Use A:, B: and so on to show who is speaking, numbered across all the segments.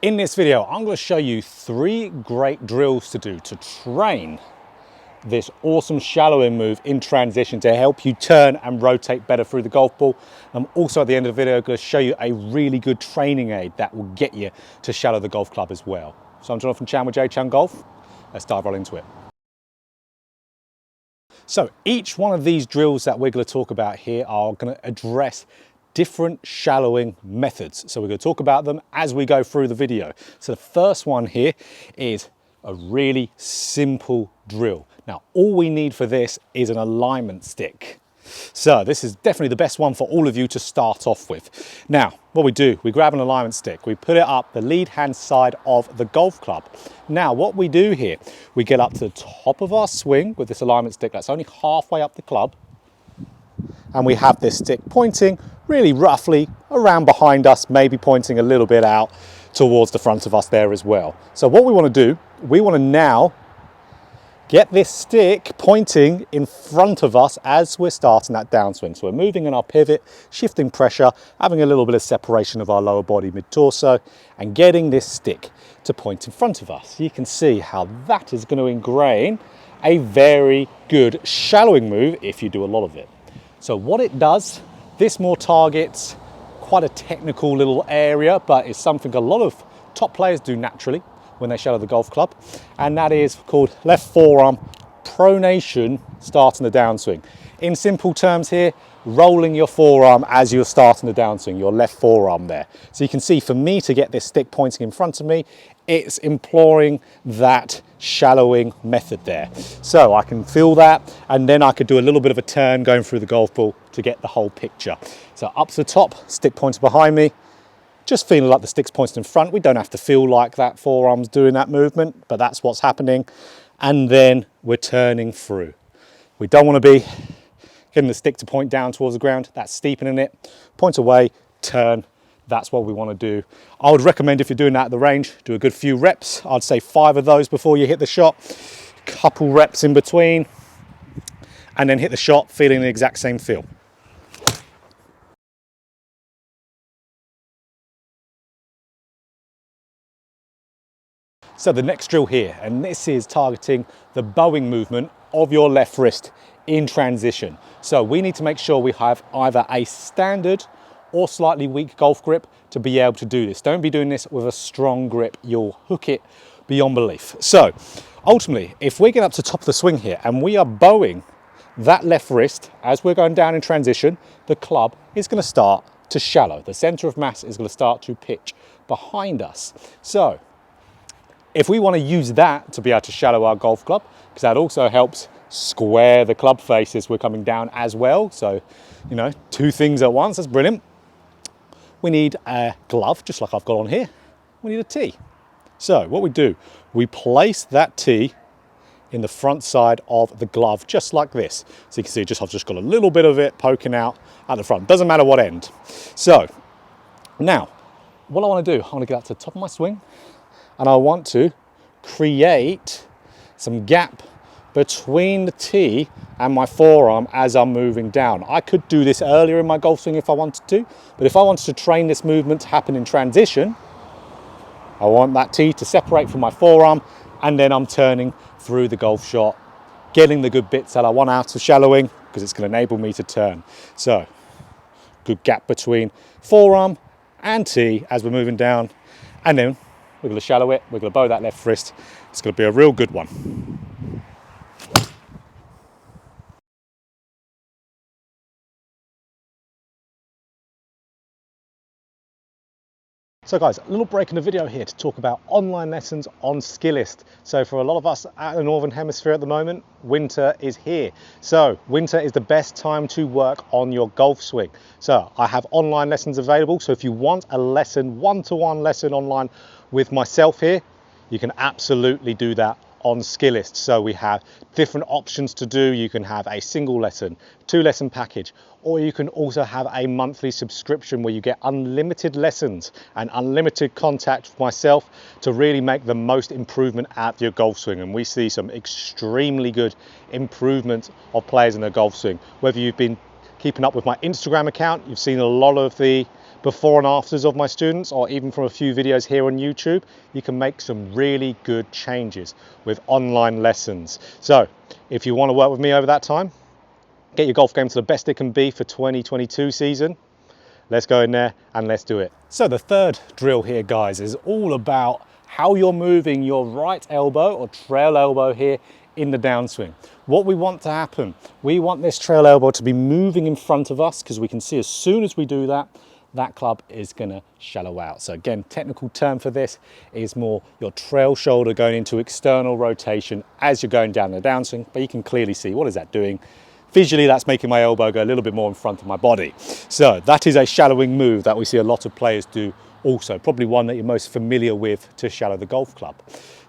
A: In this video, I'm going to show you 3 great drills to do to train this awesome shallowing move in transition to help you turn and rotate better through the golf ball. I'm also at the end of the video going to show you a really good training aid that will get you to shallow the golf club as well. So I'm Jonathan Chan with JChownGolf. Let's dive right into it. So each one of these drills that we're going to talk about here are going to address different shallowing methods. So we're going to talk about them as we go through the video. So the first one here is a really simple drill. Now, all we need for this is an alignment stick. So this is definitely the best one for all of you to start off with. Now, what we do, we grab an alignment stick, we put it up the lead hand side of the golf club. Now, what we do here, we get up to the top of our swing with this alignment stick that's only halfway up the club. And we have this stick pointing really roughly around behind us, maybe pointing a little bit out towards the front of us there as well. So what we want to do, we want to now get this stick pointing in front of us as we're starting that downswing. So we're moving in our pivot, shifting pressure, having a little bit of separation of our lower body mid-torso, and getting this stick to point in front of us. You can see how that is going to ingrain a very good shallowing move if you do a lot of it. So what it does, this more targets quite a technical little area, but it's something a lot of top players do naturally when they shallow the golf club, and that is called left forearm pronation starting the downswing. In simple terms here, rolling your forearm as you're starting the downswing, your left forearm there. So you can see for me to get this stick pointing in front of me, it's employing that shallowing method there. So I can feel that, and then I could do a little bit of a turn going through the golf ball to get the whole picture. So up to the top, stick pointing behind me, just feeling like the stick's pointed in front. We don't have to feel like that forearm's doing that movement, but that's what's happening. And then we're turning through. We don't want to be getting the stick to point down towards the ground. That's steepening it. Point away, turn. That's what we want to do. I would recommend if you're doing that at the range, do a good few reps. I'd say 5 of those before you hit the shot. Couple reps in between, and then hit the shot feeling the exact same feel. So the next drill here, and this is targeting the bowing movement of your left wrist in transition. So we need to make sure we have either a standard or slightly weak golf grip to be able to do this. Don't be doing this with a strong grip. You'll hook it beyond belief. So ultimately, if we get up to the top of the swing here and we are bowing that left wrist as we're going down in transition, the club is going to start to shallow. The center of mass is going to start to pitch behind us. So if we want to use that to be able to shallow our golf club, because that also helps square the club face as we're coming down as well. So, you know, 2 things at once, that's brilliant. We need a glove, just like I've got on here. We need a tee. So what we do, we place that tee in the front side of the glove, just like this. So you can see I've just got a little bit of it poking out at the front. Doesn't matter what end. So now, what I want to do, I want to get up to the top of my swing, and I want to create some gap between the tee and my forearm as I'm moving down. I could do this earlier in my golf swing if I wanted to, but if I wanted to train this movement to happen in transition, I want that tee to separate from my forearm, and then I'm turning through the golf shot, getting the good bits that I want out of shallowing, because it's going to enable me to turn. So, good gap between forearm and tee as we're moving down, and then we're going to shallow it, we're going to bow that left wrist. It's going to be a real good one. So guys, a little break in the video here to talk about online lessons on SKILLEST. So for a lot of us at the Northern Hemisphere at the moment, winter is here. So winter is the best time to work on your golf swing. So I have online lessons available. So if you want a lesson, one-to-one lesson online with myself here, you can absolutely do that on SKILLEST. So we have different options to do. You can have a single lesson, 2-lesson package, or you can also have a monthly subscription where you get unlimited lessons and unlimited contact with myself to really make the most improvement at your golf swing. And we see some extremely good improvement of players in their golf swing. Whether you've been keeping up with my Instagram account, you've seen a lot of the before and afters of my students, or even from a few videos here on YouTube, you can make some really good changes with online lessons. So if you want to work with me over that time, get your golf game to the best it can be for 2022 season, let's go in there and let's do it. So the third drill here, guys, is all about how you're moving your right elbow or trail elbow here in the downswing. What we want to happen, we want this trail elbow to be moving in front of us, because we can see as soon as we do that, that club is going to shallow out. So again, technical term for this is more your trail shoulder going into external rotation as you're going down the downswing, but you can clearly see what is that doing. Visually, that's making my elbow go a little bit more in front of my body. So that is a shallowing move that we see a lot of players do also, probably one that you're most familiar with to shallow the golf club.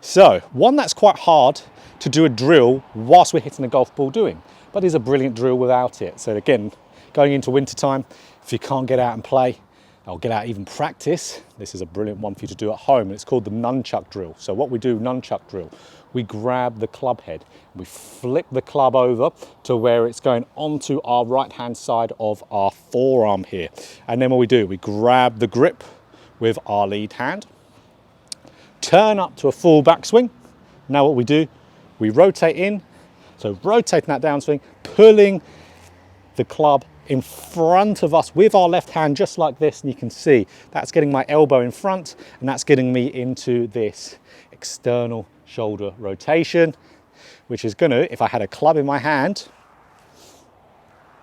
A: So one that's quite hard to do a drill whilst we're hitting the golf ball doing, but is a brilliant drill without it. So again, going into winter time, if you can't get out and play, or get out even practice, this is a brilliant one for you to do at home. It's called the Nunchuck drill. So what we do, Nunchuck drill, we grab the club head, we flip the club over to where it's going onto our right-hand side of our forearm here. And then what we do, we grab the grip with our lead hand, turn up to a full backswing. Now what we do, we rotate in, so rotating that downswing, pulling the club in front of us with our left hand, just like this, and you can see that's getting my elbow in front, and that's getting me into this external shoulder rotation, which is gonna, if I had a club in my hand,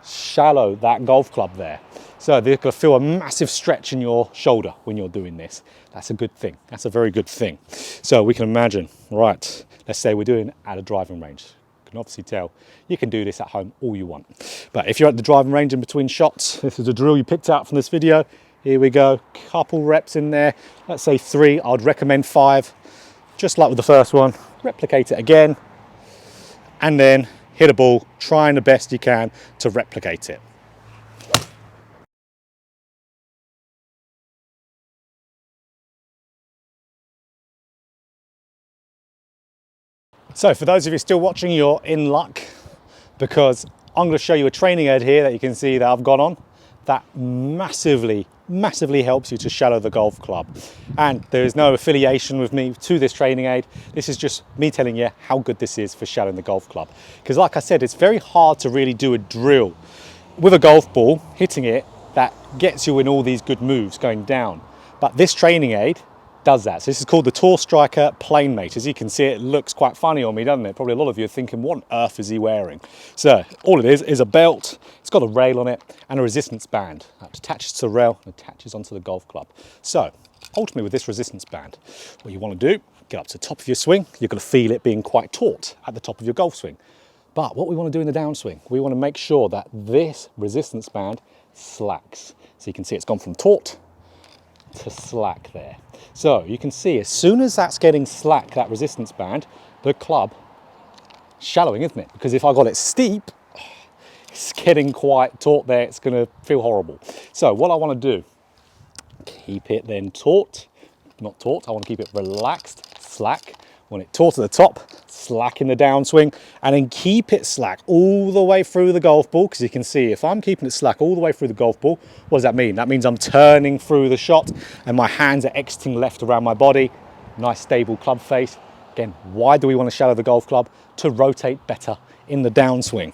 A: shallow that golf club there. So you're gonna feel a massive stretch in your shoulder when you're doing this. That's a good thing. That's a very good thing. So we can imagine, right, let's say we're doing at a driving range. You can obviously tell you can do this at home all you want. But if you're at the driving range in between shots, this is a drill you picked out from this video. Here we go, couple reps in there. Let's say 3, I'd recommend 5. Just like with the first one, replicate it again, and then hit a ball, trying the best you can to replicate it. So for those of you still watching, you're in luck, because I'm going to show you a training aid here that you can see that I've got on that massively helps you to shallow the golf club. And there is no affiliation with me to this training aid. This is just me telling you how good this is for shallowing the golf club. Because like I said, it's very hard to really do a drill with a golf ball, hitting it, that gets you in all these good moves going down. But this training aid does that. So this is called the Tour Striker Planemate. As you can see, it looks quite funny on me, doesn't it? Probably a lot of you are thinking, what on earth is he wearing? So all it is a belt. It's got a rail on it and a resistance band that attaches to the rail and attaches onto the golf club. So ultimately with this resistance band, what you want to do, get up to the top of your swing. You're going to feel it being quite taut at the top of your golf swing. But what we want to do in the downswing, we want to make sure that this resistance band slacks. So you can see it's gone from taut to slack there. So you can see as soon as that's getting slack, that resistance band, the club shallowing, isn't it? Because if I got it steep, it's getting quite taut there, it's going to feel horrible. So what I want to do, keep it then taut, not taut, I want to keep it relaxed, slack. Want it taut at the top, slack in the downswing, and then keep it slack all the way through the golf ball, because you can see if I'm keeping it slack all the way through the golf ball, what does that mean? That means I'm turning through the shot and my hands are exiting left around my body. Nice stable club face. Again, why do we want to shallow the golf club? To rotate better in the downswing.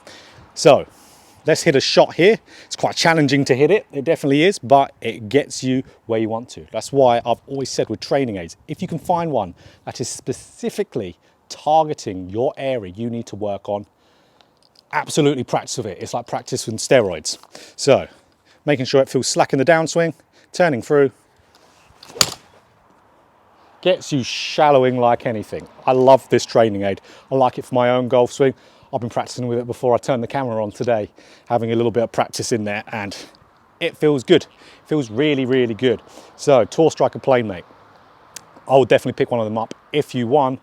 A: So let's hit a shot here. It's quite challenging to hit it, it definitely is, but it gets you where you want to. That's why I've always said with training aids, if you can find one that is specifically targeting your area you need to work on, absolutely practice with it. It's like practice with steroids. So making sure it feels slack in the downswing, turning through, gets you shallowing like anything. I love this training aid. I like it for my own golf swing. I've been practicing with it before I turned the camera on today, having a little bit of practice in there, and it feels good. It feels really, really good. So Tour Striker Planemate, I would definitely pick one of them up if you, one,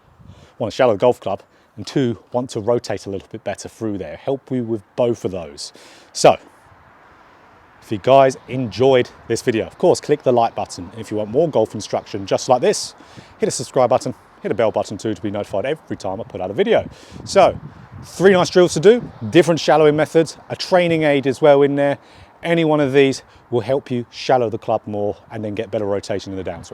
A: want to shallow the golf club, and 2, want to rotate a little bit better through there. Help you with both of those. So if you guys enjoyed this video, of course, click the like button. If you want more golf instruction just like this, hit a subscribe button, hit a bell button too to be notified every time I put out a video. So 3 nice drills to do, different shallowing methods, a training aid as well in there, Any one of these will help you shallow the club more and then get better rotation in the downswing.